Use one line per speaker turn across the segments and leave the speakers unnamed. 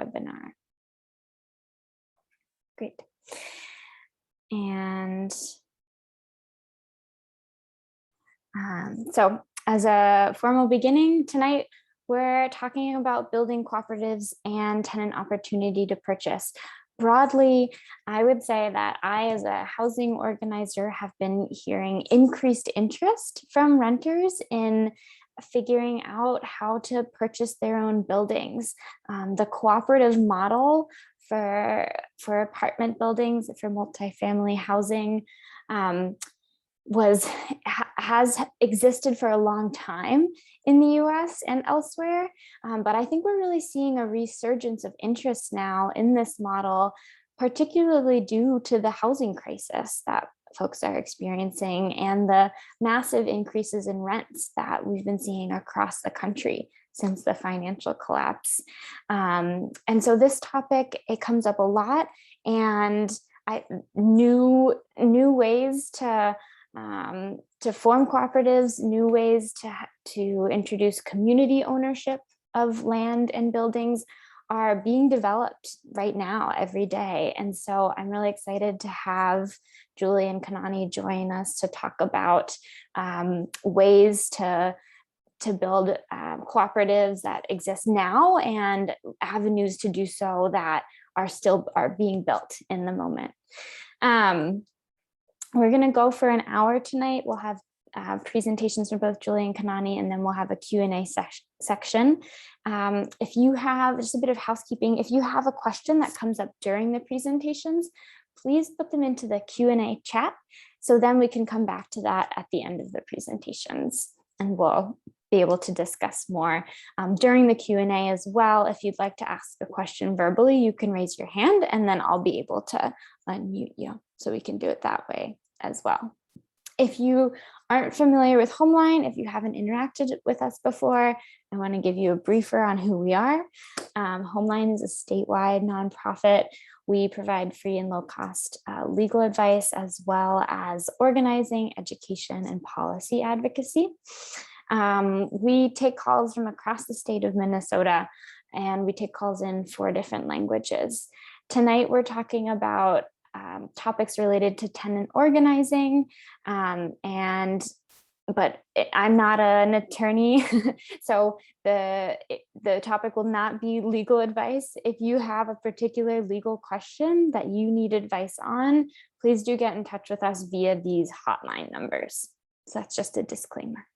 webinar. Great. And so as a formal beginning tonight, we're talking about building cooperatives and tenant opportunity to purchase. Broadly, I would say that I, as a housing organizer, have been hearing increased interest from renters in figuring out how to purchase their own buildings. The cooperative model for apartment buildings, for multifamily housing, has existed for a long time in the US and elsewhere, but I think we're really seeing a resurgence of interest now in this model, particularly due to the housing crisis that folks are experiencing and the massive increases in rents that we've been seeing across the country since the financial collapse. And so this topic, it comes up a lot, and new ways to form cooperatives, new ways to introduce community ownership of land and buildings are being developed right now every day. And so I'm really excited to have Julie and Kanani join us to talk about ways to build cooperatives that exist now and avenues to do so that are being built in the moment. We're going to go for an hour tonight. We'll have presentations from both Julie and Kanani, and then we'll have a Q&A section. If you have, just a bit of housekeeping, if you have a question that comes up during the presentations, please put them into the Q&A chat, so then we can come back to that at the end of the presentations, and we'll be able to discuss more during the Q&A as well. If you'd like to ask a question verbally, you can raise your hand, and then I'll be able to unmute you, so we can do it that way as well. If you aren't familiar with HomeLine, if you haven't interacted with us before, I want to give you a briefer on who we are. HomeLine is a statewide nonprofit. We provide free and low-cost legal advice, as well as organizing, education, and policy advocacy. We take calls from across the state of Minnesota, and we take calls in 4 different languages. Tonight, we're talking about topics related to tenant organizing, but I'm not an attorney, so the topic will not be legal advice. If you have a particular legal question that you need advice on, please do get in touch with us via these hotline numbers. So that's just a disclaimer.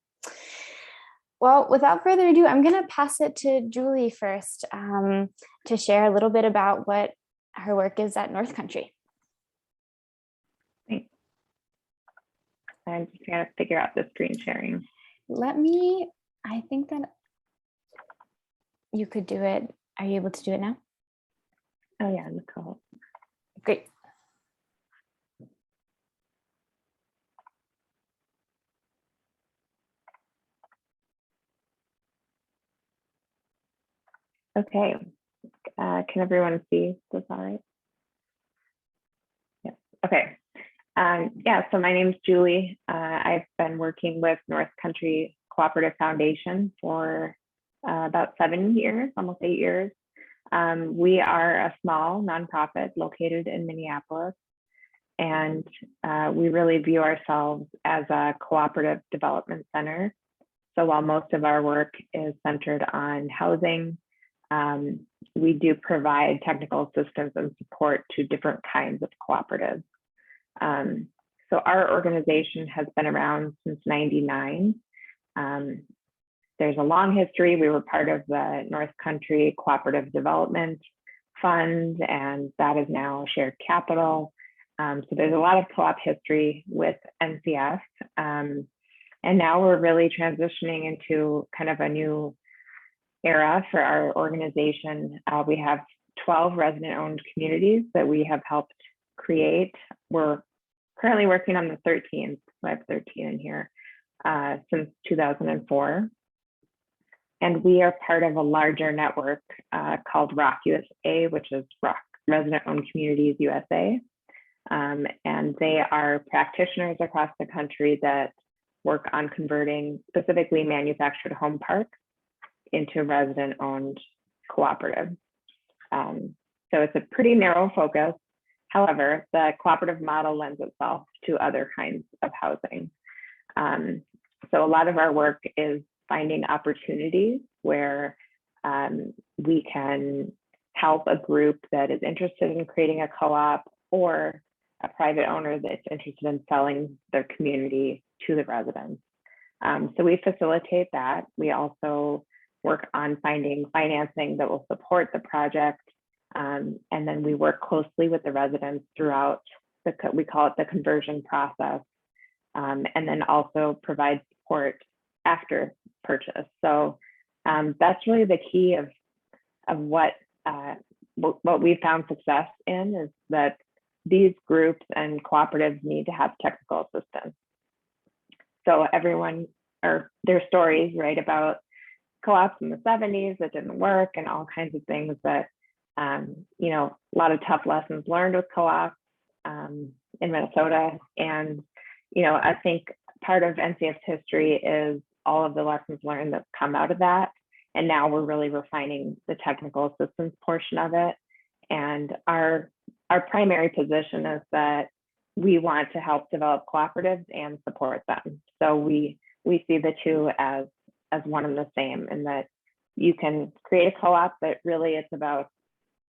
Well, without further ado, I'm going to pass it to Julie first to share a little bit about what her work is at North Country.
Thanks. I'm just going to figure out the screen sharing.
I think that you could do it. Are you able to do it now?
Oh yeah, let's go.
Great.
Okay, can everyone see this all right? Yeah, okay. Yeah, so my name is Julie. I've been working with North Country Cooperative Foundation for about 7 years, almost 8 years. We are a small nonprofit located in Minneapolis, and we really view ourselves as a cooperative development center. So while most of our work is centered on housing, we do provide technical assistance and support to different kinds of cooperatives. So our organization has been around since '99. There's a long history. We were part of the North Country Cooperative Development Fund, and that is now shared capital. So there's a lot of co-op history with NCF. And now we're really transitioning into kind of a new era for our organization. We have 12 resident-owned communities that we have helped create. We're currently working on the 13th, so I have 13 in here, since 2004. And we are part of a larger network called ROC USA, which is ROC Resident-Owned Communities USA. And they are practitioners across the country that work on converting specifically manufactured home parks into resident-owned cooperatives. So it's a pretty narrow focus. However, the cooperative model lends itself to other kinds of housing. So a lot of our work is finding opportunities where we can help a group that is interested in creating a co-op or a private owner that's interested in selling their community to the residents. So we facilitate that. We also work on finding financing that will support the project. And then we work closely with the residents throughout we call it the conversion process. And then also provide support after purchase. So that's really the key of what we found success in, is that these groups and cooperatives need to have technical assistance. So everyone, or their stories, right, about co-ops in the 70s that didn't work and all kinds of things that, you know, a lot of tough lessons learned with co-ops in Minnesota. And, you know, I think part of NCF's history is all of the lessons learned that come out of that. And now we're really refining the technical assistance portion of it. And our primary position is that we want to help develop cooperatives and support them. So we see the two as one and the same, in that you can create a co-op, but really it's about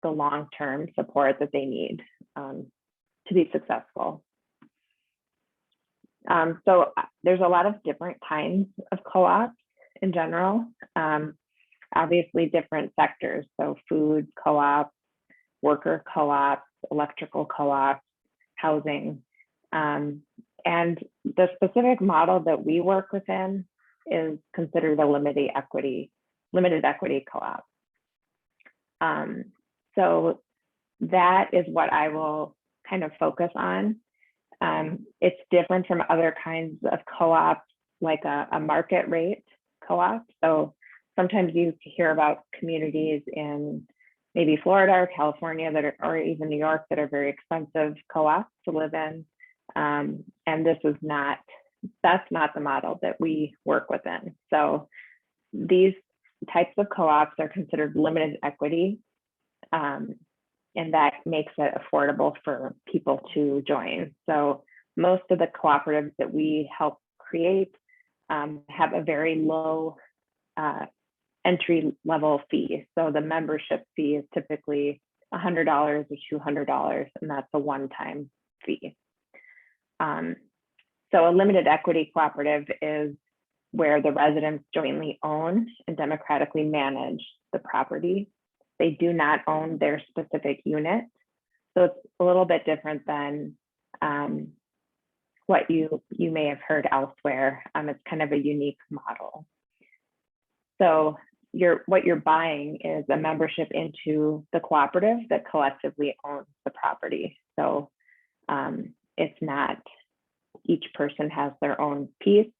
the long-term support that they need to be successful. So there's a lot of different kinds of co-ops in general. Obviously different sectors, so food co-ops, worker co-ops, electrical co-ops, housing. And the specific model that we work within is considered a limited equity co-op. So that is what I will kind of focus on. It's different from other kinds of co-ops, like a market rate co-op. So sometimes you hear about communities in maybe Florida or California that are, or even New York, that are very expensive co-ops to live in. And that's not the model that we work within. So these types of co-ops are considered limited equity, and that makes it affordable for people to join. So most of the cooperatives that we help create have a very low entry level fee. So the membership fee is typically $100 or $200, and that's a one-time fee. So a limited equity cooperative is where the residents jointly own and democratically manage the property. They do not own their specific unit. So it's a little bit different than what you may have heard elsewhere. It's kind of a unique model. So what you're buying is a membership into the cooperative that collectively owns the property. So it's not each person has their own piece.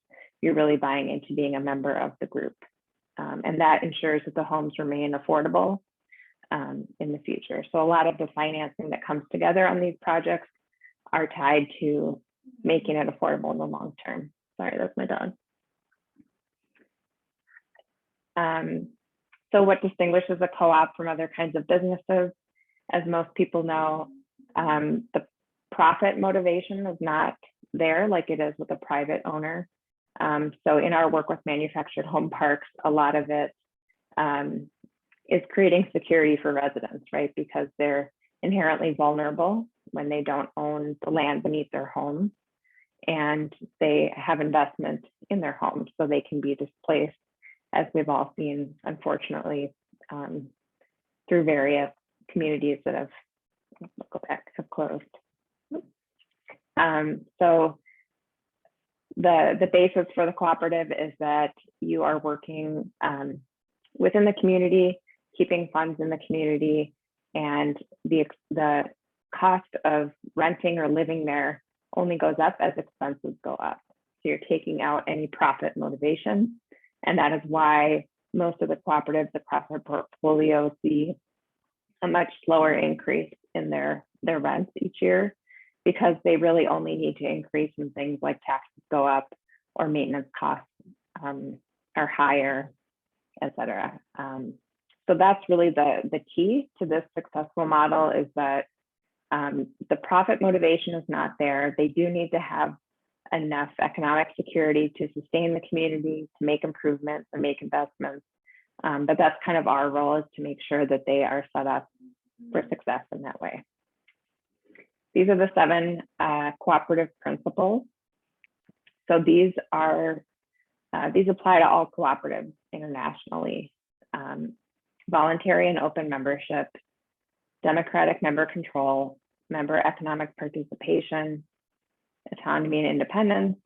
You're really buying into being a member of the group. And that ensures that the homes remain affordable in the future. So a lot of the financing that comes together on these projects are tied to making it affordable in the long term. Sorry, that's my dog. So what distinguishes a co-op from other kinds of businesses? As most people know, the profit motivation is not there like it is with a private owner. So in our work with manufactured home parks, a lot of it is creating security for residents, right? Because they're inherently vulnerable when they don't own the land beneath their homes, and they have investment in their homes, so they can be displaced, as we've all seen, unfortunately, through various communities that have closed. So the basis for the cooperative is that you are working within the community, keeping funds in the community, and the cost of renting or living there only goes up as expenses go up. So you're taking out any profit motivation. And that is why most of the cooperatives across our portfolio see a much slower increase in their rents each year, because they really only need to increase when things like taxes go up or maintenance costs are higher, et cetera. So that's really the key to this successful model, is that the profit motivation is not there. They do need to have enough economic security to sustain the community, to make improvements and make investments. But that's kind of our role, is to make sure that they are set up for success in that way. These are the 7 cooperative principles. So these apply to all cooperatives internationally. Voluntary and open membership, democratic member control, member economic participation, autonomy and independence,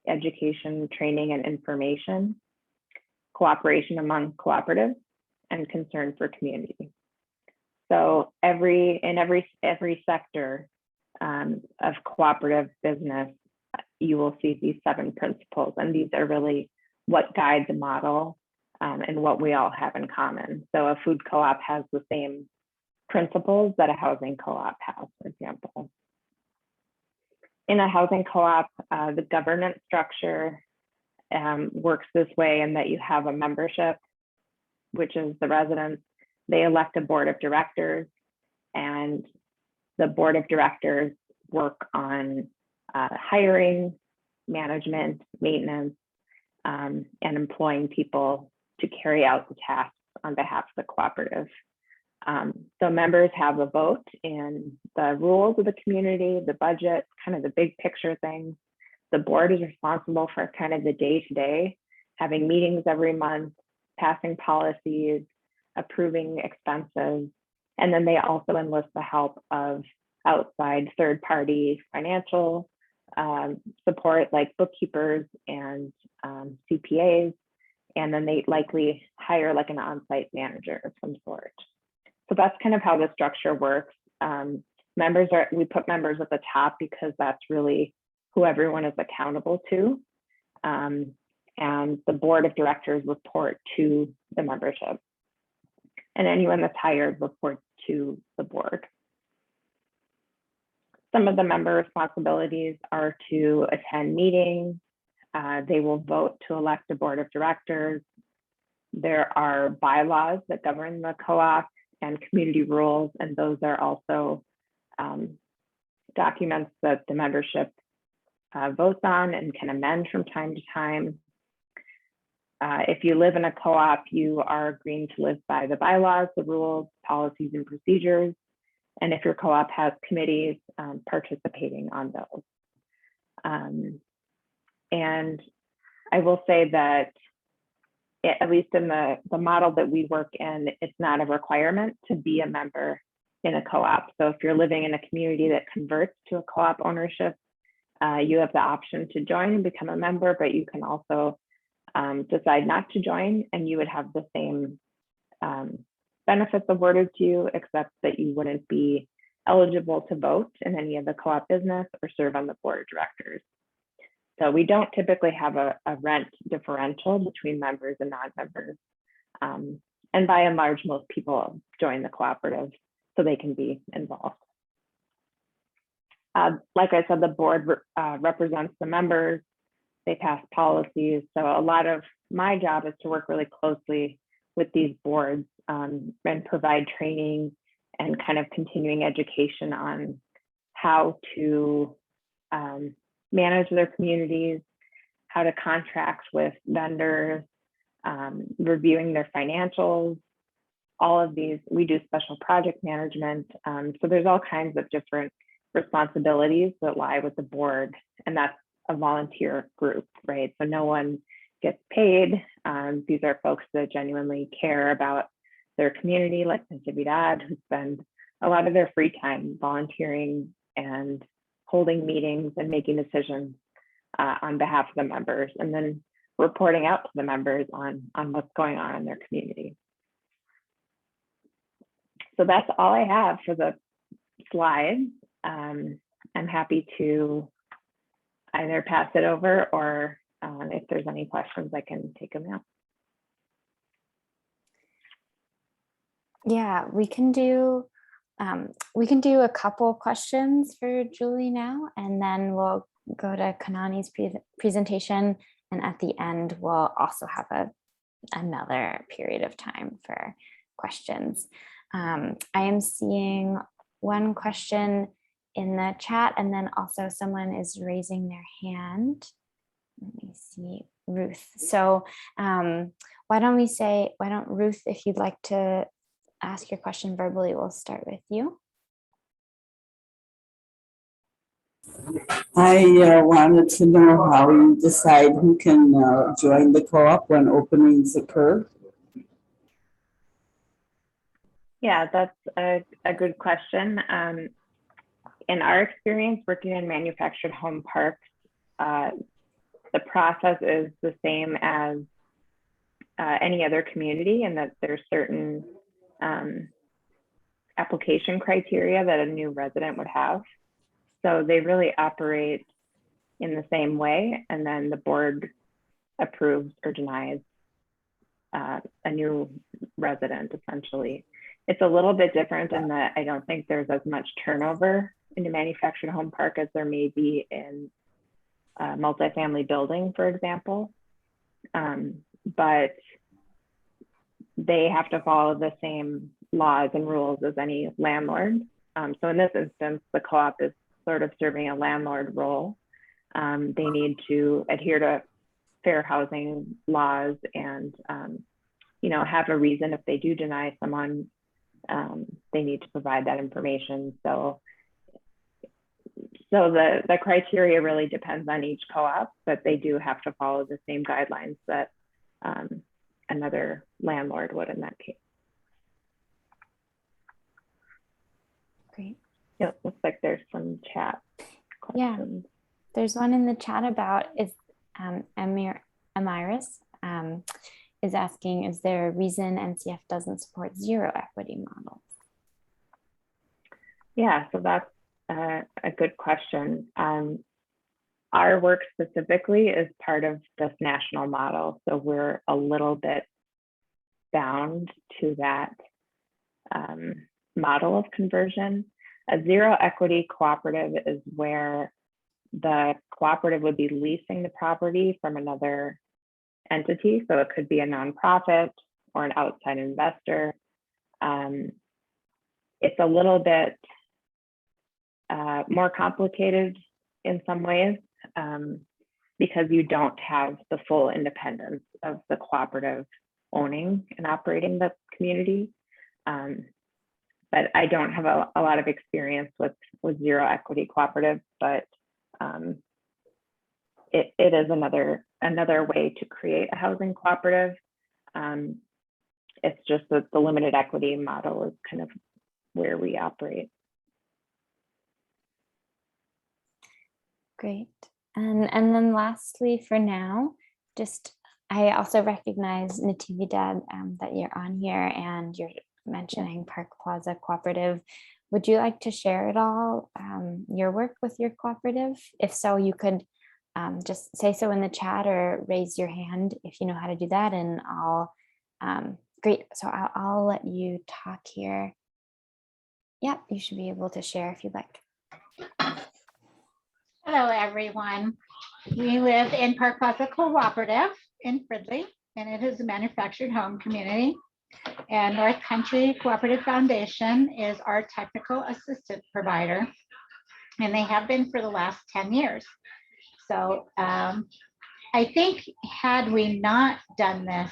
education, training, and information, cooperation among cooperatives, and concern for community. So in every sector of cooperative business, you will see these 7 principles, and these are really what guide the model and what we all have in common. So a food co-op has the same principles that a housing co-op has, for example. In a housing co-op, the governance structure works this way, in that you have a membership, which is the residents. They elect a board of directors, and the board of directors work on hiring, management, maintenance, and employing people to carry out the tasks on behalf of the cooperative. So members have a vote in the rules of the community, the budget, kind of the big picture things. The board is responsible for kind of the day-to-day, having meetings every month, passing policies, approving expenses, and then they also enlist the help of outside third-party financial support, like bookkeepers and CPAs, and then they likely hire like an on-site manager of some sort. So that's kind of how the structure works. We put members at the top because that's really who everyone is accountable to. And the board of directors report to the membership. And anyone that's hired reports to the board. Some of the member responsibilities are to attend meetings. They will vote to elect a board of directors. There are bylaws that govern the co-op and community rules, and those are also documents that the membership votes on and can amend from time to time. If you live in a co-op, you are agreeing to live by the bylaws, the rules, policies, and procedures. And if your co-op has committees, participating on those. And I will say that at least in the model that we work in, it's not a requirement to be a member in a co-op. So if you're living in a community that converts to a co-op ownership, you have the option to join and become a member, but you can also decide not to join, and you would have the same benefits awarded to you, except that you wouldn't be eligible to vote in any of the co-op business or serve on the board of directors. So we don't typically have a rent differential between members and non-members. And by and large, most people join the cooperative so they can be involved. Like I said, the board represents the members. They pass policies. So a lot of my job is to work really closely with these boards and provide training and kind of continuing education on how to manage their communities, how to contract with vendors, reviewing their financials, all of these. We do special project management. So there's all kinds of different responsibilities that lie with the board, and that's a volunteer group, right? So no one gets paid. These are folks that genuinely care about their community, like Natividad, who spend a lot of their free time volunteering and holding meetings and making decisions on behalf of the members, and then reporting out to the members on what's going on in their community. So that's all I have for the slides. I'm happy to either pass it over, or if there's any questions, I can take them now.
Yeah, we can do a couple questions for Julie now, and then we'll go to Kanani's presentation. And at the end, we'll also have another period of time for questions. I am seeing one question in the chat, and then also someone is raising their hand. Let me see, Ruth. So why don't Ruth, if you'd like to ask your question verbally, we'll start with you.
I wanted to know how you decide who can join the co-op when openings occur.
Yeah, that's a good question. In our experience working in manufactured home parks, the process is the same as any other community, in that there's certain application criteria that a new resident would have. So they really operate in the same way, and then the board approves or denies a new resident, essentially. It's a little bit different in that I don't think there's as much turnover in a manufactured home park as there may be in a multifamily building, for example. But they have to follow the same laws and rules as any landlord. So in this instance, the co-op is sort of serving a landlord role. They need to adhere to fair housing laws and have a reason if they do deny someone. They need to provide that information. So the criteria really depends on each co-op, but they do have to follow the same guidelines that another landlord would in that case.
Great.
Yeah, it looks like there's some chat questions.
Yeah, there's one in the chat about Amiris is asking, is there a reason NCF doesn't support zero equity models?
Yeah, so that's a good question. Our work specifically is part of this national model, so we're a little bit bound to that model of conversion. A zero equity cooperative is where the cooperative would be leasing the property from another entity. So it could be a nonprofit or an outside investor. It's a little bit more complicated in some ways because you don't have the full independence of the cooperative owning and operating the community. But I don't have a lot of experience with zero equity cooperatives, but it is another way to create a housing cooperative. It's just that the limited equity model is kind of where we operate.
Great. And then lastly, for now, I also recognize Natividad that you're on here and you're mentioning Park Plaza Cooperative. Would you like to share at all your work with your cooperative? If so, you could just say so in the chat or raise your hand if you know how to do that, and great. So I'll let you talk here. Yep, you should be able to share if you'd like.
Hello, everyone. We live in Park Plaza Cooperative in Fridley, and it is a manufactured home community. And North Country Cooperative Foundation is our technical assistant provider, and they have been for the last 10 years. So I think had we not done this,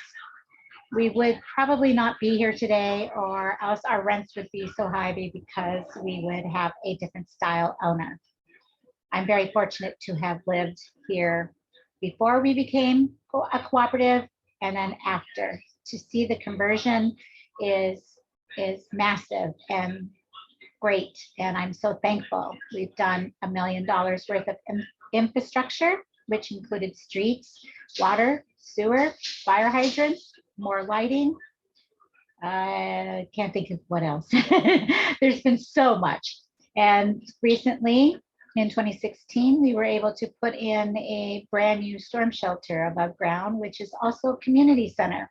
we would probably not be here today, or else our rents would be so high because we would have a different style owner. I'm very fortunate to have lived here before we became a cooperative and then after. To see the conversion is massive and great, and I'm so thankful. We've done $1 million worth of infrastructure, which included streets, water, sewer, fire hydrants, more lighting. I can't think of what else. There's been so much. And recently, in 2016, we were able to put in a brand new storm shelter above ground, which is also a community center.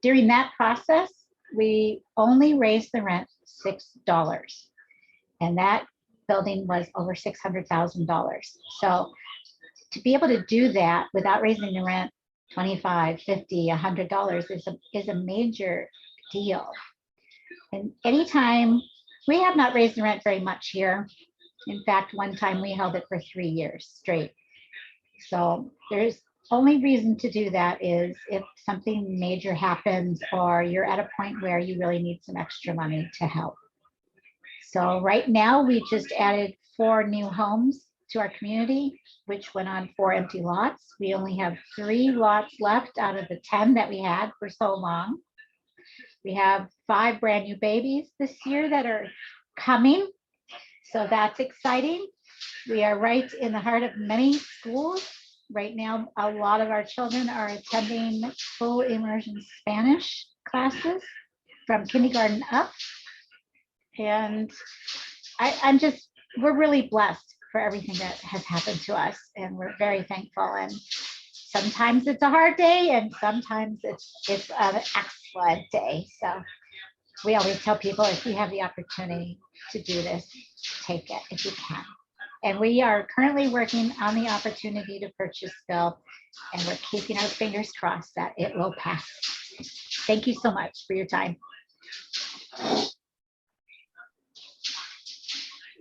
During that process, we only raised the rent $6, and that building was over $600,000. So to be able to do that without raising the rent $25, $50, $100 is a major deal. And anytime, we have not raised the rent very much here. In fact, one time we held it for 3 years straight. So there's only reason to do that is if something major happens or you're at a point where you really need some extra money to help. So right now we just added 4 new homes to our community, which went on 4 empty lots. We only have 3 lots left out of the 10 that we had for so long. We have 5 brand new babies this year that are coming. So that's exciting. We are right in the heart of many schools. Right now, a lot of our children are attending full immersion Spanish classes from kindergarten up. And we're really blessed for everything that has happened to us. And we're very thankful. And sometimes it's a hard day and sometimes it's an excellent day. So we always tell people, if you have the opportunity to do this, take it if you can. And we are currently working on the opportunity to purchase bill, and we're keeping our fingers crossed that it will pass. Thank you so much for your time.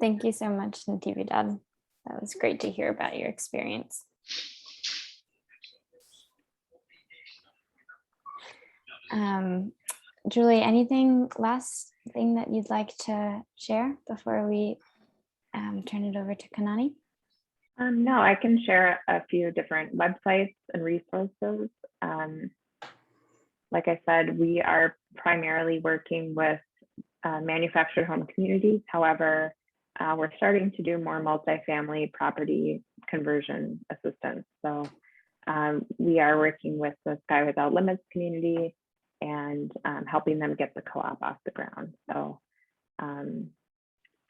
Thank you so much, Natividad. That was great to hear about your experience. Julie, anything last thing that you'd like to share before we turn it over to Kanani?
No, I can share a few different websites and resources. Like I said, we are primarily working with manufactured home communities. However, we're starting to do more multifamily property conversion assistance. So we are working with the Sky Without Limits community and helping them get the co-op off the ground. So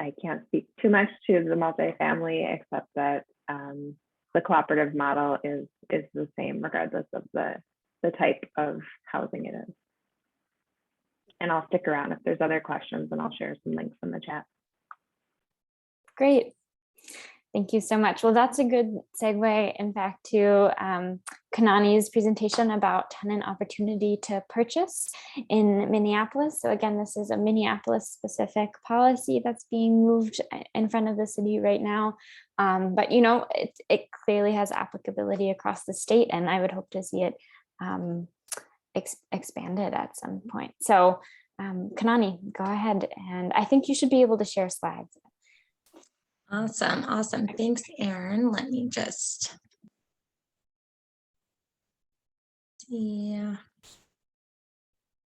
I can't speak too much to the multifamily, except that the cooperative model is the same regardless of the type of housing it is. And I'll stick around if there's other questions, and I'll share some links in the chat.
Great. Thank you so much. Well, that's a good segue, in fact, to Kanani's presentation about tenant opportunity to purchase in Minneapolis. So again, this is a Minneapolis specific policy that's being moved in front of the city right now. But you know, it clearly has applicability across the state, and I would hope to see it expanded at some point. So Kanani, go ahead, and I think you should be able to share slides.
Awesome. Awesome. Thanks, Erin. Let me just see.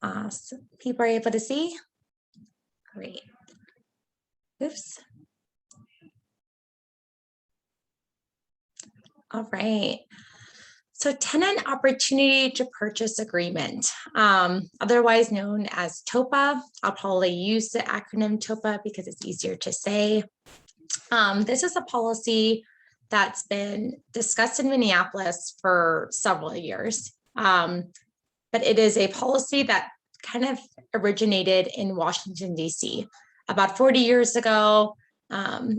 Awesome. People are able to see? Great. Oops. All right. So tenant opportunity to purchase agreement, otherwise known as TOPA. I'll probably use the acronym TOPA because it's easier to say. This is a policy that's been discussed in Minneapolis for several years, but it is a policy that kind of originated in Washington, D.C. about 40 years ago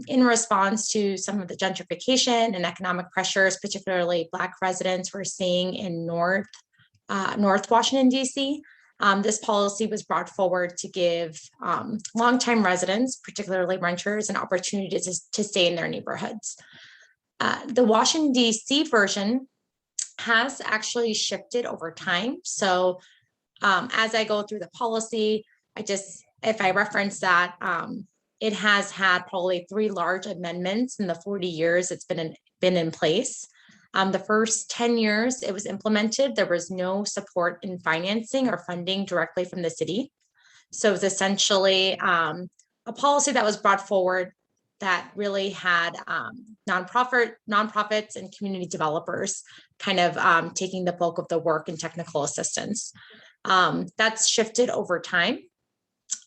in response to some of the gentrification and economic pressures, particularly Black residents were seeing in North Washington, D.C. This policy was brought forward to give longtime residents, particularly renters, an opportunity to stay in their neighborhoods. The Washington, D.C. version has actually shifted over time. So as I go through the policy, if I reference that, it has had probably 3 large amendments in the 40 years it's been in place. The first 10 years it was implemented, there was no support in financing or funding directly from the city. So it was essentially a policy that was brought forward that really had nonprofits and community developers kind of taking the bulk of the work and technical assistance. That's shifted over time.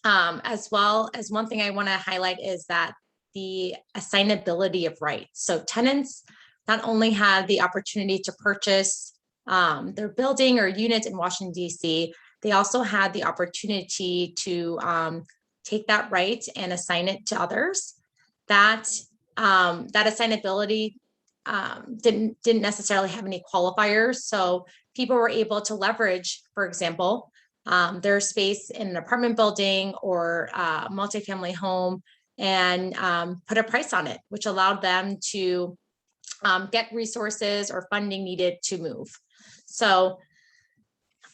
As well as one thing I want to highlight is that the assignability of rights. So tenants not only had the opportunity to purchase their building or unit in Washington, D.C., they also had the opportunity to take that right and assign it to others. That assignability didn't necessarily have any qualifiers. So people were able to leverage, for example, their space in an apartment building or a multifamily home and put a price on it, which allowed them to get resources or funding needed to move. So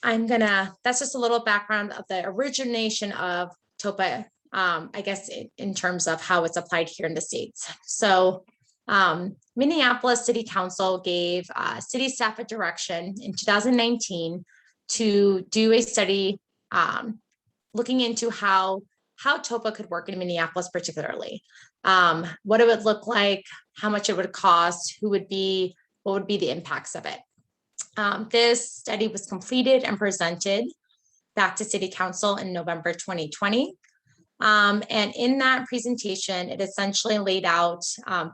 that's just a little background of the origination of TOPA, I guess, in terms of how it's applied here in the States. So Minneapolis City Council gave city staff a direction in 2019 to do a study looking into how TOPA could work in Minneapolis particularly, what it would look like, how much it would cost, what would be the impacts of it. This study was completed and presented back to City Council in November 2020. And in that presentation, it essentially laid out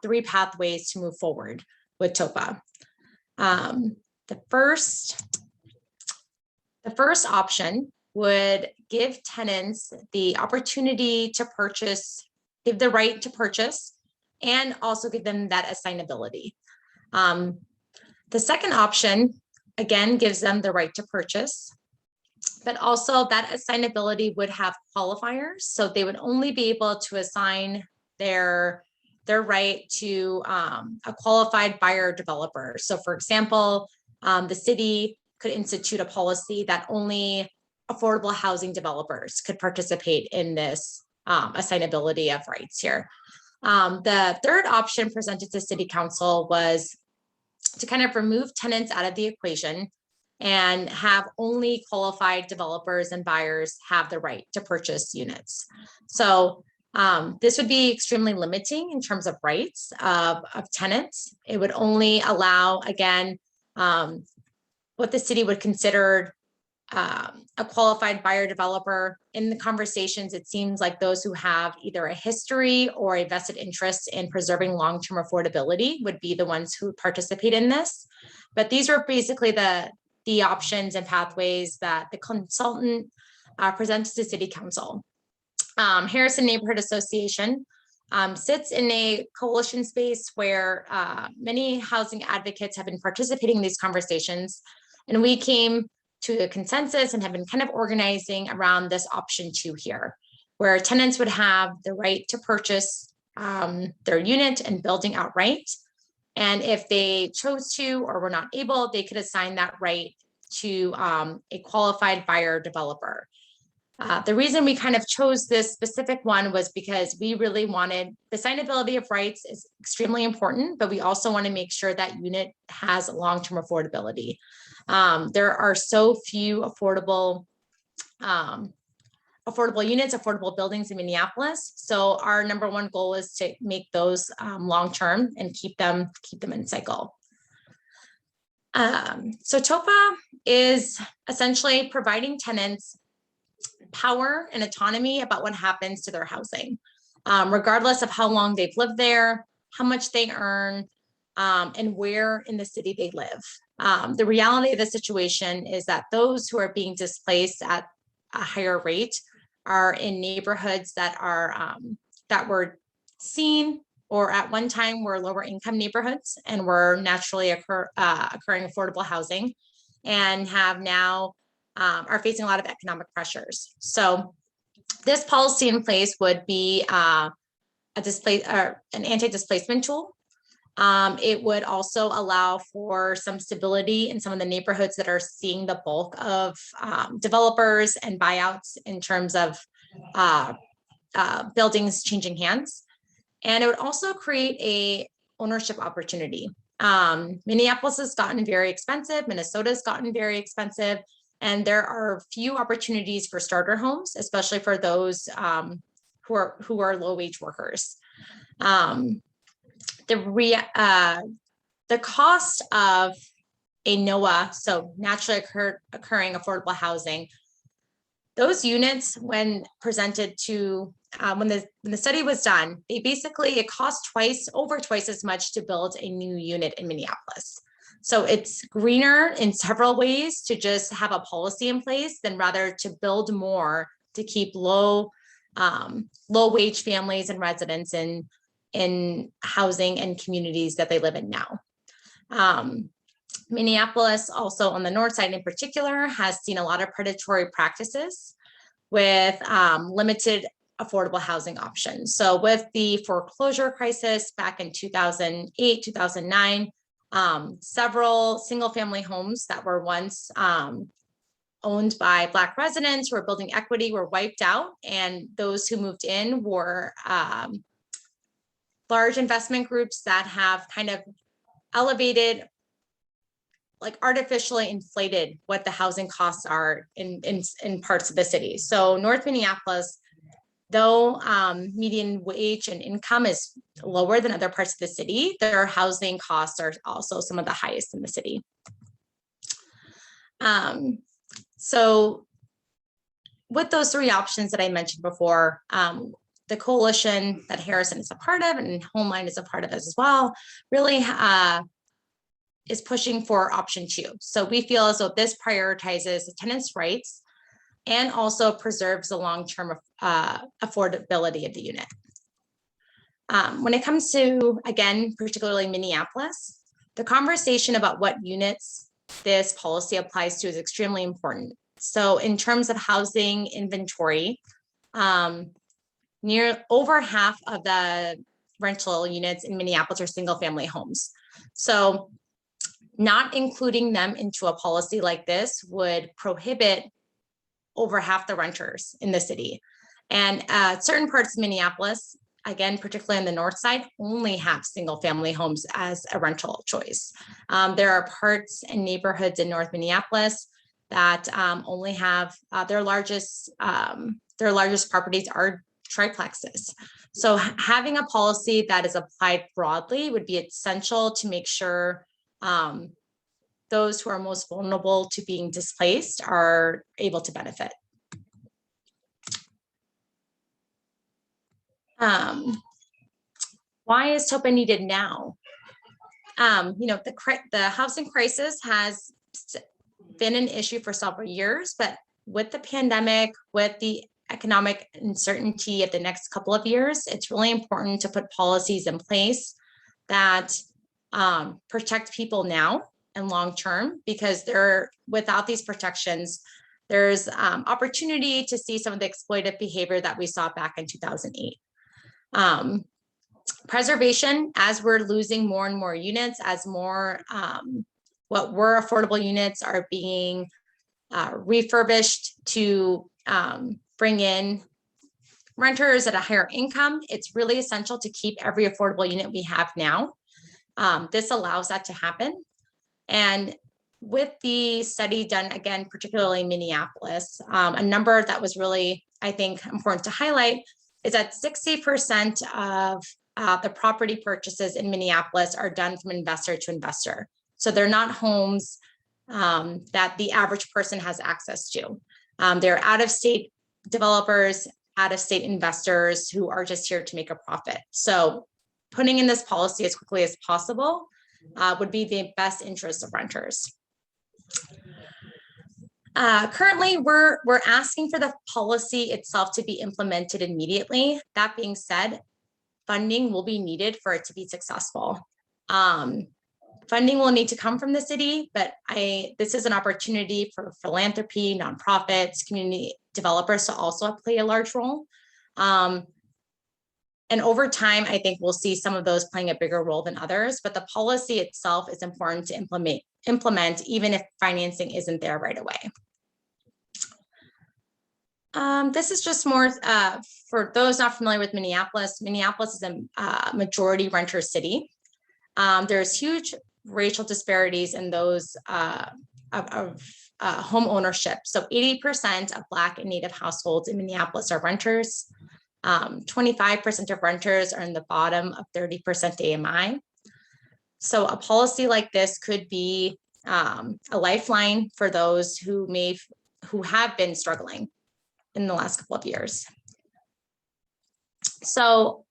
3 pathways to move forward with TOPA. The first option would give tenants the opportunity to purchase, give the right to purchase, and also give them that assignability. The second option, again, gives them the right to purchase, but also that assignability would have qualifiers. So they would only be able to assign their right to a qualified buyer developer. So for example, the city could institute a policy that only affordable housing developers could participate in this assignability of rights here. The third option presented to City Council was to kind of remove tenants out of the equation and have only qualified developers and buyers have the right to purchase units. So this would be extremely limiting in terms of rights of tenants. It would only allow, again, what the city would consider a qualified buyer developer. In the conversations, it seems like those who have either a history or a vested interest in preserving long-term affordability would be the ones who participate in this. But these are basically the options and pathways that the consultant presented to City Council. Harrison Neighborhood Association sits in a coalition space where many housing advocates have been participating in these conversations, and we came to a consensus and have been kind of organizing around this option 2 here, where tenants would have the right to purchase their unit and building outright. And if they chose to or were not able, they could assign that right to a qualified buyer developer. The reason we kind of chose this specific one was because we really wanted the assignability of rights is extremely important, but we also want to make sure that unit has long-term affordability. There are so few affordable units, affordable buildings in Minneapolis. So our number 1 goal is to make those long-term and keep them in cycle. So TOPA is essentially providing tenants power and autonomy about what happens to their housing, regardless of how long they've lived there, how much they earn, and where in the city they live. The reality of the situation is that those who are being displaced at a higher rate are in neighborhoods that are that were seen or at one time were lower income neighborhoods and were naturally occurring affordable housing, and have now are facing a lot of economic pressures. So this policy in place would be an anti-displacement tool. It would also allow for some stability in some of the neighborhoods that are seeing the bulk of developers and buyouts in terms of buildings changing hands. And it would also create a ownership opportunity. Minneapolis has gotten very expensive. Minnesota's gotten very expensive. And there are few opportunities for starter homes, especially for those who are low-wage workers. The cost of a NOAA, so naturally occurring affordable housing, those units, when presented to when the study was done, it cost over twice as much to build a new unit in Minneapolis. So it's greener in several ways to just have a policy in place than rather to build more to keep low wage families and residents in housing and communities that they live in now. Minneapolis, also on the north side in particular, has seen a lot of predatory practices with limited affordable housing options. So with the foreclosure crisis back in 2008, 2009, several single family homes that were once owned by Black residents who were building equity were wiped out, and those who moved in were large investment groups that have kind of elevated, like artificially inflated what the housing costs are in parts of the city. So North Minneapolis, though median wage and income is lower than other parts of the city, their housing costs are also some of the highest in the city. So with those three options that I mentioned before, the coalition that Harrison is a part of and HomeLine is a part of as well, really is pushing for option 2. So we feel as though this prioritizes the tenants' rights and also preserves the long-term affordability of the unit. When it comes to, again, particularly Minneapolis, the conversation about what units this policy applies to is extremely important. So in terms of housing inventory, over half of the rental units in Minneapolis are single family homes. So not including them into a policy like this would prohibit over half the renters in the city. And certain parts of Minneapolis, again, particularly on the north side, only have single family homes as a rental choice. There are parts and neighborhoods in North Minneapolis that only have their largest properties are triplexes. So having a policy that is applied broadly would be essential to make sure those who are most vulnerable to being displaced are able to benefit. Why is TOPA needed now? The housing crisis has been an issue for several years, but with the pandemic, with the economic uncertainty of the next couple of years, it's really important to put policies in place that protect people now and long term, because without these protections, there's opportunity to see some of the exploitative behavior that we saw back in 2008. Preservation, as we're losing more and more units, as more what were affordable units are being refurbished to bring in renters at a higher income, it's really essential to keep every affordable unit we have now. This allows that to happen. And with the study done, again, particularly in Minneapolis, a number that was really, I think, important to highlight is that 60% of the property purchases in Minneapolis are done from investor to investor. So they're not homes that the average person has access to. They're out-of-state developers, out-of-state investors who are just here to make a profit. So putting in this policy as quickly as possible would be the best interest of renters. Currently, we're asking for the policy itself to be implemented immediately. That being said, funding will be needed for it to be successful. Funding will need to come from the city, but this is an opportunity for philanthropy, nonprofits, community developers to also play a large role. And over time, I think we'll see some of those playing a bigger role than others, but the policy itself is important to implement even if financing isn't there right away. This is just more for those not familiar with Minneapolis. Minneapolis is a majority renter city. There's huge racial disparities in those of home ownership. So 80% of Black and Native households in Minneapolis are renters. 25% of renters are in the bottom of 30% AMI. So a policy like this could be a lifeline for those who have been struggling in the last couple of years. So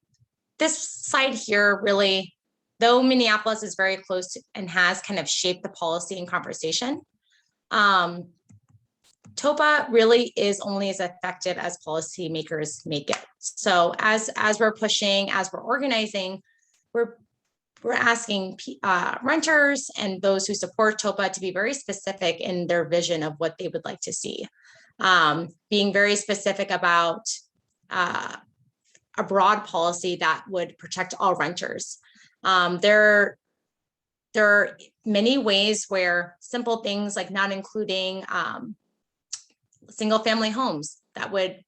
this slide here really, though Minneapolis is very close to, and has kind of shaped the policy and conversation, TOPA really is only as effective as policymakers make it. So as we're pushing, as we're organizing, we're we're asking renters and those who support TOPA to be very specific in their vision of what they would like to see. Being very specific about a broad policy that would protect all renters. There are many ways where simple things like not including single family homes that would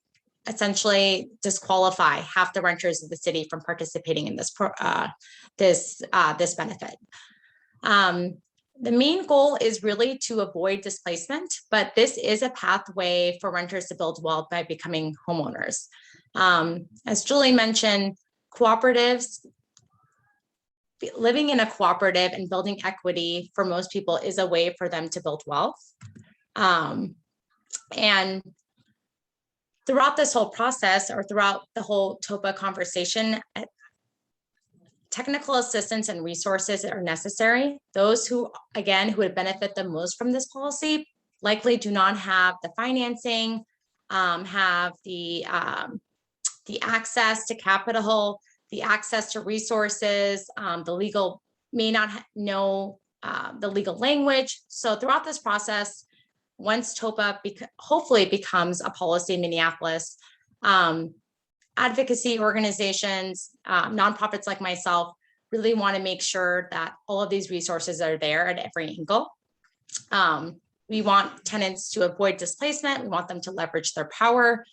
essentially disqualify half the renters of the city from participating in this this benefit. The main goal is really to avoid displacement, but this is a pathway for renters to build wealth by becoming homeowners. As Julie mentioned, cooperatives, living in a cooperative and building equity for most people is a way for them to build wealth. And throughout this whole process, or throughout the whole TOPA conversation, technical assistance and resources are necessary. Those who, again, who would benefit the most from this policy likely do not have the financing, have the access to capital, the access to resources, the legal, may not know the legal language. So throughout this process, once TOPA hopefully becomes a policy in Minneapolis, advocacy organizations, nonprofits like myself, really want to make sure that all of these resources are there at every angle. We want tenants to avoid displacement. We want them to leverage their power.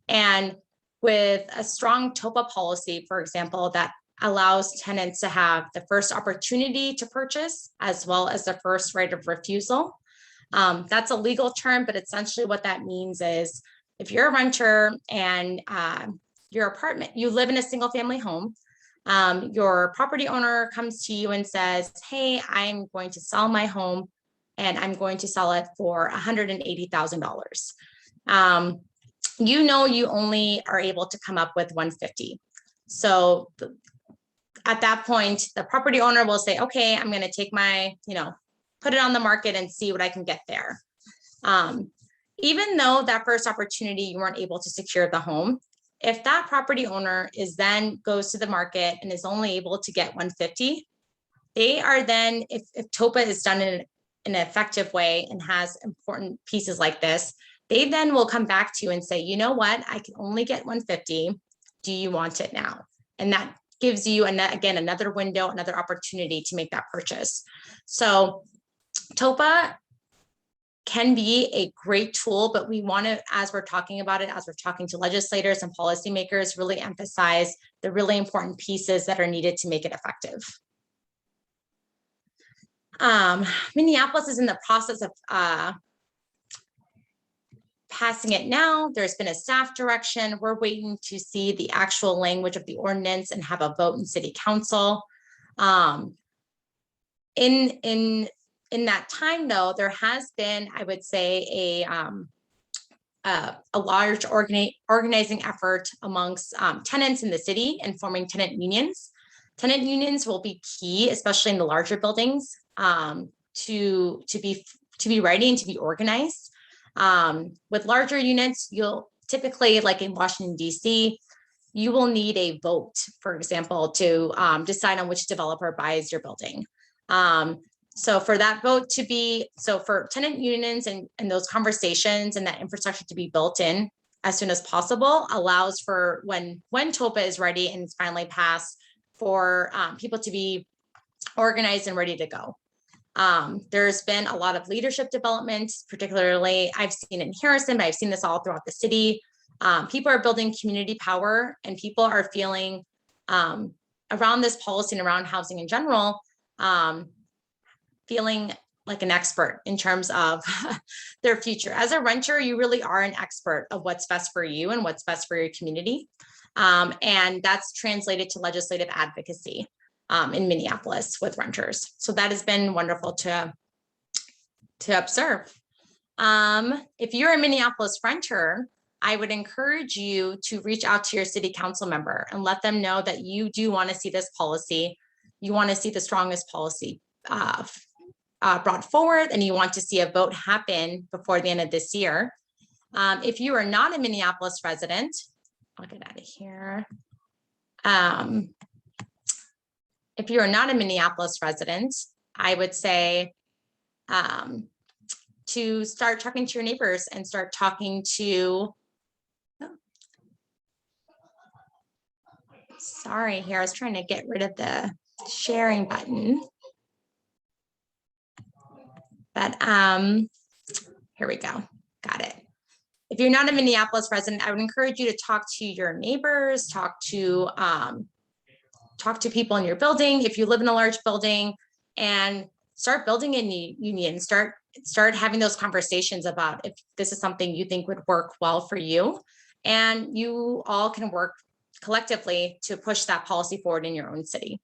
And with a strong TOPA policy, for example, that allows tenants to have the first opportunity to purchase, as well as the first right of refusal. That's a legal term, but essentially what that means is if you're a renter and your apartment, you live in a single family home, your property owner comes to you and says, hey, I'm going to sell my home and I'm going to sell it for $180,000. You know, you only are able to come up with $150,000. So at that point, the property owner will say, okay, I'm going to take my, put it on the market and see what I can get there. Even though that first opportunity, you weren't able to secure the home, if that property owner goes to the market and is only able to get $150,000, they are then, if TOPA is done in an effective way and has important pieces like this, they then will come back to you and say, you know what, I can only get $150,000. Do you want it now? And that gives you, again, another window, another opportunity to make that purchase. So TOPA can be a great tool, but we want to, as we're talking about it, as we're talking to legislators and policymakers, really emphasize the really important pieces that are needed to make it effective. Minneapolis is in the process of passing it now. There's been a staff direction. We're waiting to see the actual language of the ordinance and have a vote in city council. In that time, though, there has been, I would say, a large organizing effort amongst tenants in the city and forming tenant unions. Tenant unions will be key, especially in the larger buildings, to be ready and to be organized. With larger units, you'll typically, like in Washington, D.C., you will need a vote, for example, to decide on which developer buys your building. So for that vote to be, so for tenant unions and those conversations and that infrastructure to be built in as soon as possible allows for when TOPA is ready and it's finally passed for people to be organized and ready to go. There's been a lot of leadership development, particularly I've seen it in Harrison, but I've seen this all throughout the city. People are building community power and people are feeling around this policy and around housing in general, feeling like an expert in terms of their future. As a renter, you really are an expert of what's best for you and what's best for your community. And that's translated to legislative advocacy in Minneapolis with renters. So that has been wonderful to observe. If you're a Minneapolis renter, I would encourage you to reach out to your city council member and let them know that you do want to see this policy. You want to see the strongest policy brought forward, and you want to see a vote happen before the end of this year. If you are not a Minneapolis resident, I'll get out of here. if you're not a Minneapolis resident, I would say to start talking to your neighbors and start talking to, sorry here, I was trying to get rid of the sharing button. But here we go, got it. If you're not a Minneapolis resident, I would encourage you to talk to your neighbors, talk to people in your building. If you live in a large building, and start building a union, start having those conversations about if this is something you think would work well for you, and you all can work collectively to push that policy forward in your own city.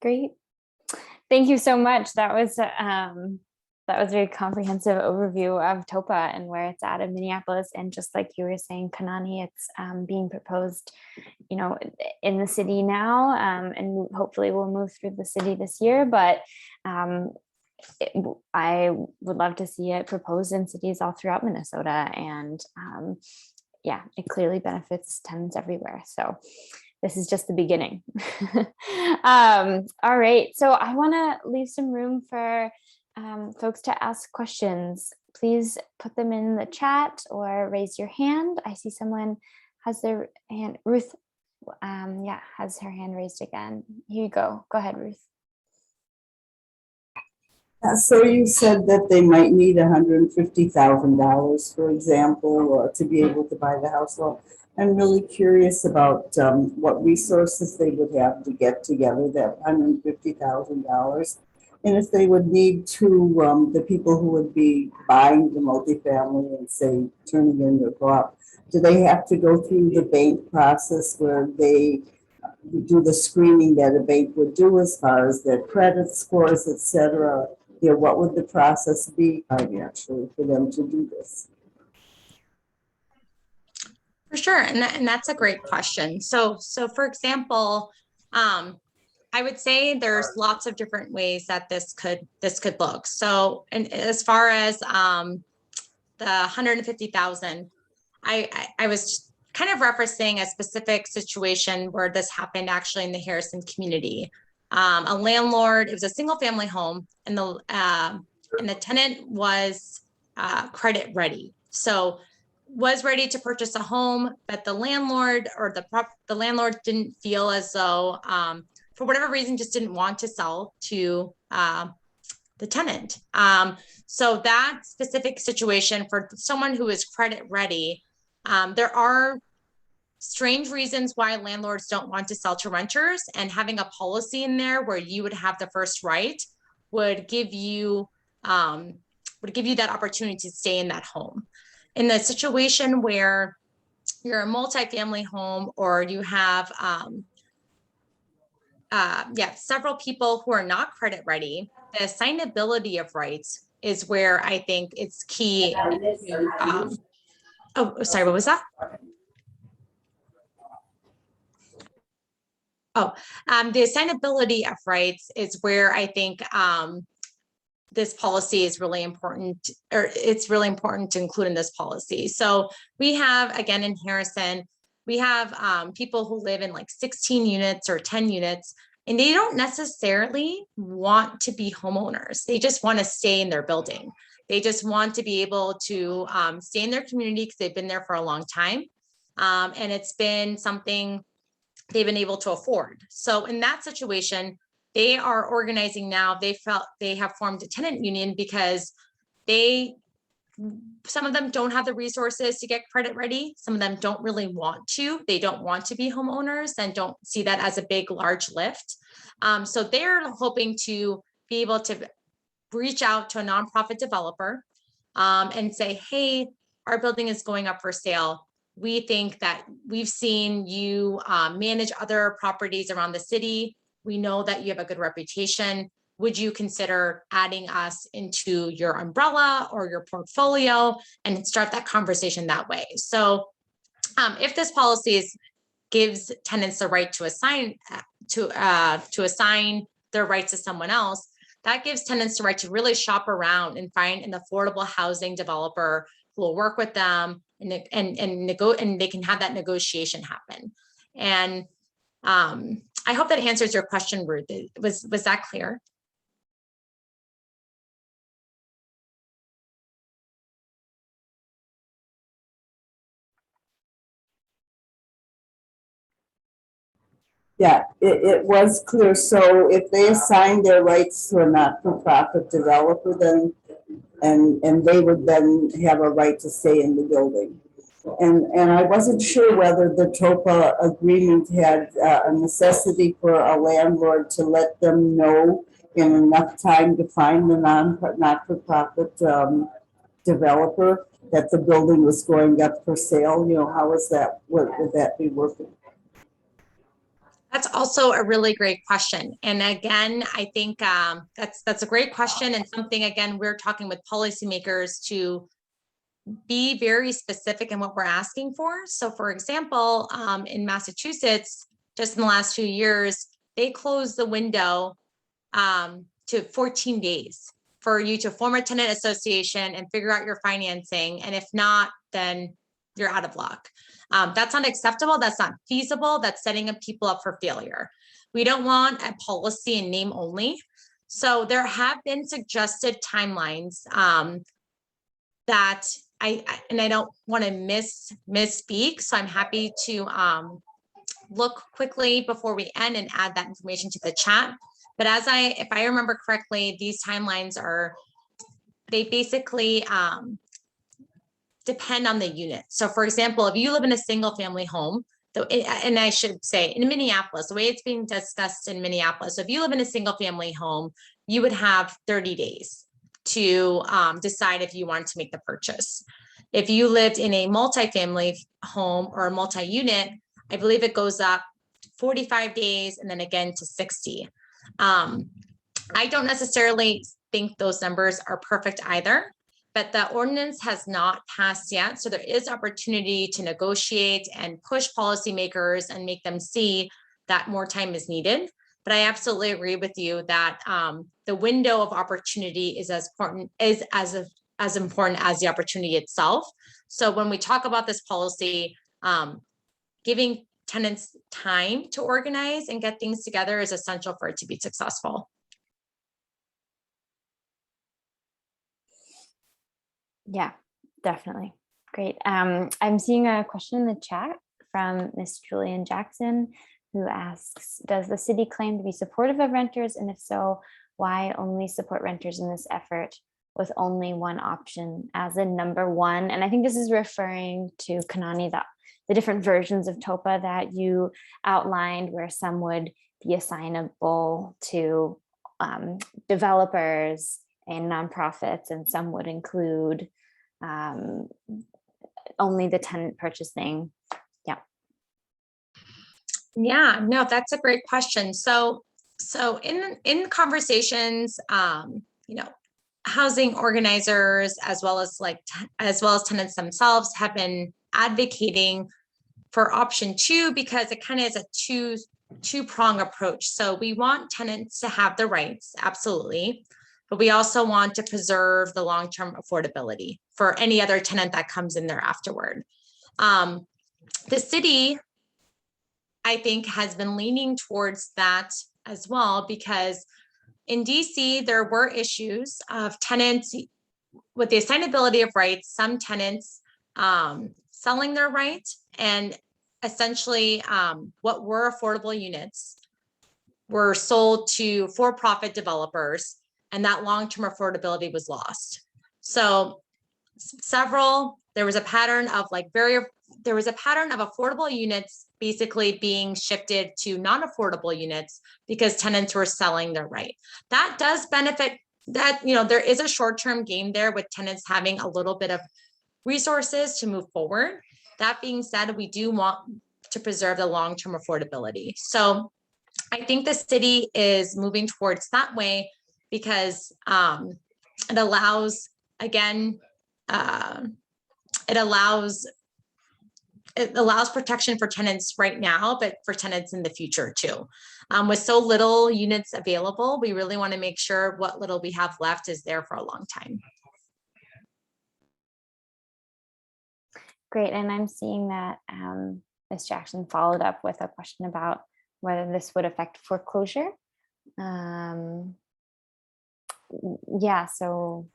Great. Thank you so much. That was a very comprehensive overview of TOPA and where it's at in Minneapolis. And just like you were saying, Kanani, it's being proposed, you know, in the city now, and hopefully we'll move through the city this year. But I would love to see it proposed in cities all throughout Minnesota. And yeah, it clearly benefits tenants everywhere. So this is just the beginning. All right, so I want to leave some room for folks to ask questions. Please put them in the chat or raise your hand. I see someone has their hand. Ruth, yeah, has her hand raised again. Here you go. Go ahead, Ruth.
So you said that they might need $150,000, for example, to be able to buy the house. Well, I'm really curious about what resources they would have to get together that $150,000, and if they would need to, the people who would be buying the multifamily and say turning in their co-op, do they have to go through the bank process where they do the screening that a bank would do as far as their credit scores, etc.? You know, what would the process be actually for them to do this?
For sure, and that's a great question. So for example, I would say there's lots of different ways that this could look. So, and as far as the 150,000, I was kind of referencing a specific situation where this happened actually in the Harrison community. A landlord, it was a single family home, and the tenant was credit ready. So was ready to purchase a home, but the landlord or the landlord didn't feel as though, for whatever reason, just didn't want to sell to the tenant. So that specific situation for someone who is credit ready, there are strange reasons why landlords don't want to sell to renters, and having a policy in there where you would have the first right would give you that opportunity to stay in that home. In the situation where you're a multifamily home, or you have several people who are not credit ready, the assignability of rights is where I think it's key. Oh, sorry, what was that? Oh, the assignability of rights is where I think this policy is really important, or it's really important to include in this policy. So we have, again, in Harrison, we have people who live in like 16 units or 10 units, and they don't necessarily want to be homeowners. They just want to stay in their building. They just want to be able to stay in their community because they've been there for a long time. And it's been something they've been able to afford. So in that situation, they are organizing now. They have formed a tenant union because some of them don't have the resources to get credit ready. Some of them don't really want to. They don't want to be homeowners and don't see that as a big, large lift. So they're hoping to be able to reach out to a nonprofit developer and say, hey, our building is going up for sale. We think that we've seen you manage other properties around the city. We know that you have a good reputation. Would you consider adding us into your umbrella or your portfolio, and start that conversation that way? So if this policy gives tenants the right to assign their rights to someone else, that gives tenants the right to really shop around and find an affordable housing developer who will work with them and they can have that negotiation happen. And I hope that answers your question, Ruth. Was that clear?
Yeah, it was clear. So if they assign their rights to a not-for-profit developer, then, and they would then have a right to stay in the building. And I wasn't sure whether the TOPA agreement had a necessity for a landlord to let them know in enough time to find the not-for-profit developer that the building was going up for sale. You know, how is that, would that be working?
That's also a really great question. And again, I think that's a great question, and something, again, we're talking with policymakers to be very specific in what we're asking for. So for example, in Massachusetts, just in the last few years, they closed the window to 14 days for you to form a tenant association and figure out your financing. And if not, then you're out of luck. That's not acceptable. That's not feasible. That's setting up people up for failure. We don't want a policy in name only. So there have been suggested timelines that I don't want to misspeak. So I'm happy to look quickly before we end and add that information to the chat. But if I remember correctly, these timelines they basically depend on the unit. So for example, if you live in a single family home, and I should say in Minneapolis, the way it's being discussed in Minneapolis, so if you live in a single family home, you would have 30 days to decide if you want to make the purchase. If you lived in a multifamily home or a multi-unit, I believe it goes up 45 days and then again to 60. I don't necessarily think those numbers are perfect either, but the ordinance has not passed yet. So there is opportunity to negotiate and push policymakers and make them see that more time is needed. But I absolutely agree with you that the window of opportunity is as important as the opportunity itself. So when we talk about this policy, giving tenants time to organize and get things together is essential for it to be successful.
Yeah, definitely. Great. I'm seeing a question in the chat from Miss Julian Jackson, who asks, does the city claim to be supportive of renters? And if so, why only support renters in this effort with only one option as a number one? And I think this is referring to Kanani, the different versions of TOPA that you outlined, where some would be assignable to developers and nonprofits, and some would include only the tenant purchasing.
Yeah, no, that's a great question. So in conversations, housing organizers as well as tenants themselves have been advocating for option 2 because it kind of is a two-prong approach. So we want tenants to have the rights, absolutely, but we also want to preserve the long-term affordability for any other tenant that comes in there afterward. The city, I think, has been leaning towards that as well, because in DC, there were issues of tenants with the assignability of rights, some tenants selling their rights, and essentially what were affordable units were sold to for-profit developers, and that long-term affordability was lost. So there was a pattern of affordable units basically being shifted to non-affordable units because tenants were selling their right. That does benefit that, there is a short-term gain there with tenants having a little bit of resources to move forward. That being said, we do want to preserve the long-term affordability. So I think the city is moving towards that way because it allows, again, it allows protection for tenants right now, but for tenants in the future too. With so little units available, we really want to make sure what little we have left is there for a long time.
Great, and I'm seeing that Ms. Jackson followed up with a question about whether this would affect foreclosure. Yeah, so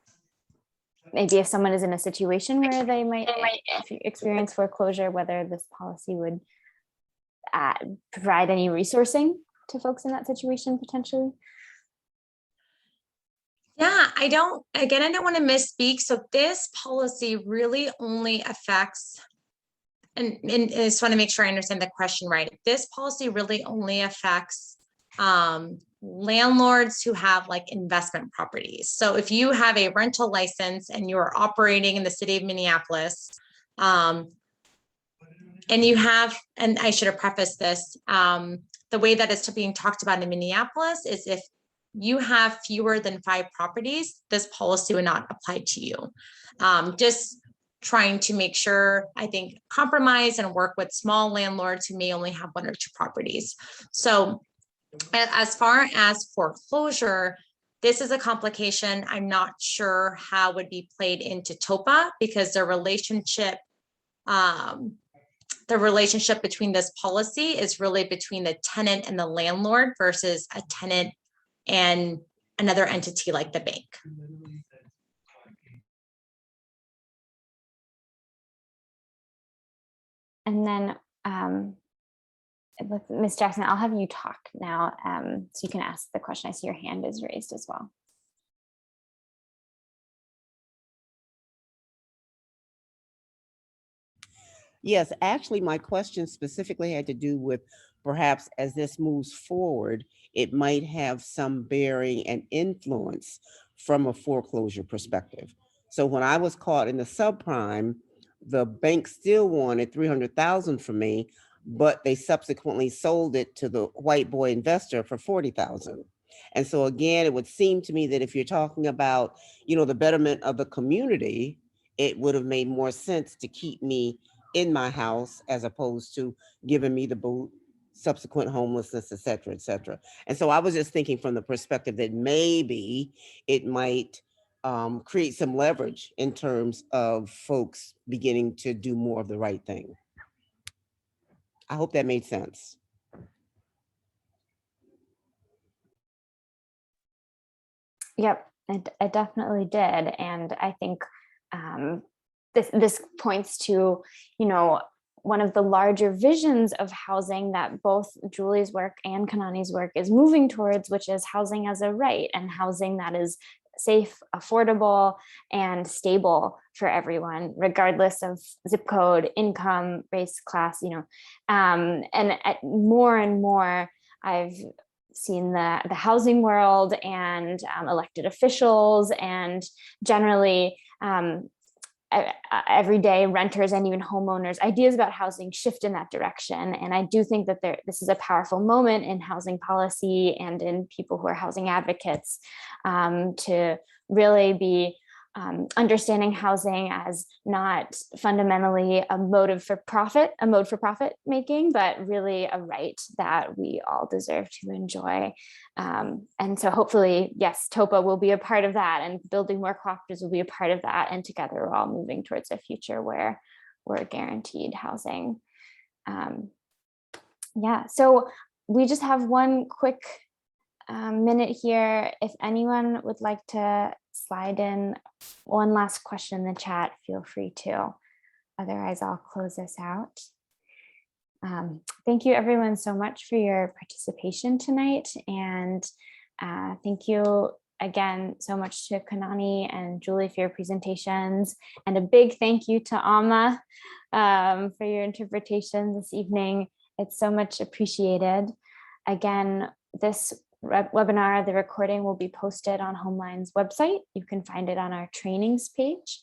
maybe if someone is in a situation where they might experience foreclosure, whether this policy would provide any resourcing to folks in that situation potentially.
Yeah, I don't want to misspeak. So this policy really only affects, and I just want to make sure I understand the question right. This policy really only affects landlords who have like investment properties. So if you have a rental license and you're operating in the city of Minneapolis, and you have, and I should have prefaced this, the way that it's being talked about in Minneapolis is if you have fewer than 5 properties, this policy would not apply to you. Just trying to make sure, I think, compromise and work with small landlords who may only have 1 or 2 properties. So as far as foreclosure, this is a complication. I'm not sure how it would be played into TOPA because the relationship between this policy is really between the tenant and the landlord versus a tenant and another entity like the bank.
And then Ms. Jackson, I'll have you talk now so you can ask the question. I see your hand is raised as well.
Yes, actually, my question specifically had to do with perhaps as this moves forward, it might have some bearing and influence from a foreclosure perspective. So when I was caught in the subprime, the bank still wanted $300,000 from me, but they subsequently sold it to the white boy investor for $40,000. And so again, it would seem to me that if you're talking about, the betterment of the community, it would have made more sense to keep me in my house as opposed to giving me the boot, subsequent homelessness, et cetera, et cetera. And so I was just thinking from the perspective that maybe it might create some leverage in terms of folks beginning to do more of the right thing. I hope that made sense.
Yep, it definitely did. And I think this points to, one of the larger visions of housing that both Julie's work and Kanani's work is moving towards, which is housing as a right and housing that is safe, affordable, and stable for everyone, regardless of zip code, income, race, class, and more and more I've seen the housing world and elected officials and generally everyday renters and even homeowners, ideas about housing shift in that direction. And I do think that this is a powerful moment in housing policy and in people who are housing advocates to really be understanding housing as not fundamentally a mode for profit making, but really a right that we all deserve to enjoy. And so hopefully, yes, TOPA will be a part of that, and building more cooperatives will be a part of that. And together we're all moving towards a future where we're guaranteed housing. Yeah, so we just have one quick minute here. If anyone would like to slide in one last question in the chat, feel free to. Otherwise, I'll close this out. Thank you everyone so much for your participation tonight. And thank you again so much to Kanani and Julie for your presentations. And a big thank you to Amma for your interpretation this evening. It's so much appreciated. Again, this webinar, the recording will be posted on HomeLine's website. You can find it on our trainings page.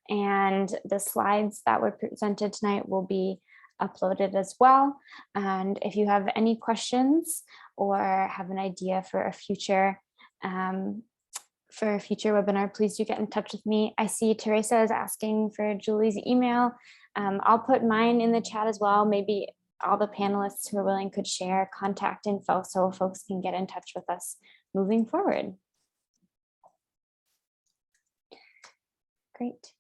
And the slides that were presented tonight will be uploaded as well. And if you have any questions or have an idea for a future webinar, please do get in touch with me. I see Teresa is asking for Julie's email. I'll put mine in the chat as well. Maybe all the panelists who are willing could share contact info so folks can get in touch with us moving forward. Great.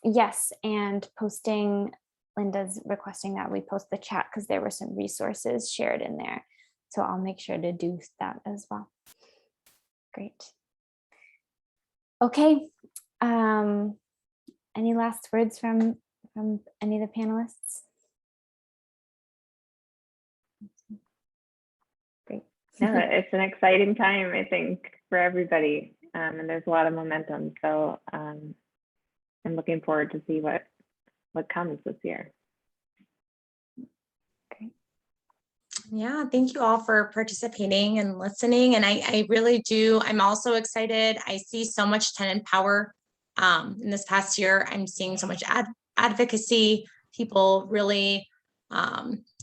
Yes, and posting, Linda's requesting that we post the chat because there were some resources shared in there. So I'll make sure to do that as well. Great. Okay. Any last words from any of the panelists? Great.
No, it's an exciting time, I think, for everybody. And there's a lot of momentum. So I'm looking forward to see what comes this year.
Great.
Yeah, thank you all for participating and listening. And I really do. I'm also excited. I see so much tenant power in this past year. I'm seeing so much advocacy, people really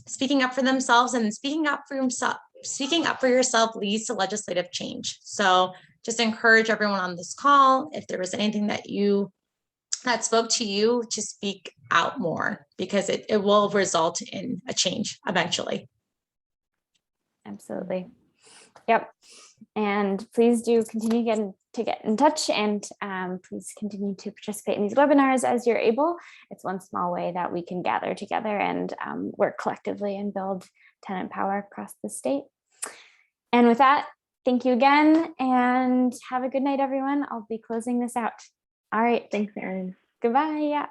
speaking up for themselves, and speaking up for yourself. Speaking up for yourself leads to legislative change. So just encourage everyone on this call, if there was anything that spoke to you, to speak out more, because it will result in a change eventually.
Absolutely. Yep. And please do continue to get in touch, and please continue to participate in these webinars as you're able. It's one small way that we can gather together and work collectively and build tenant power across the state. And with that, thank you again, and have a good night, everyone. I'll be closing this out. All right.
Thanks, Erin.
Goodbye. Yeah.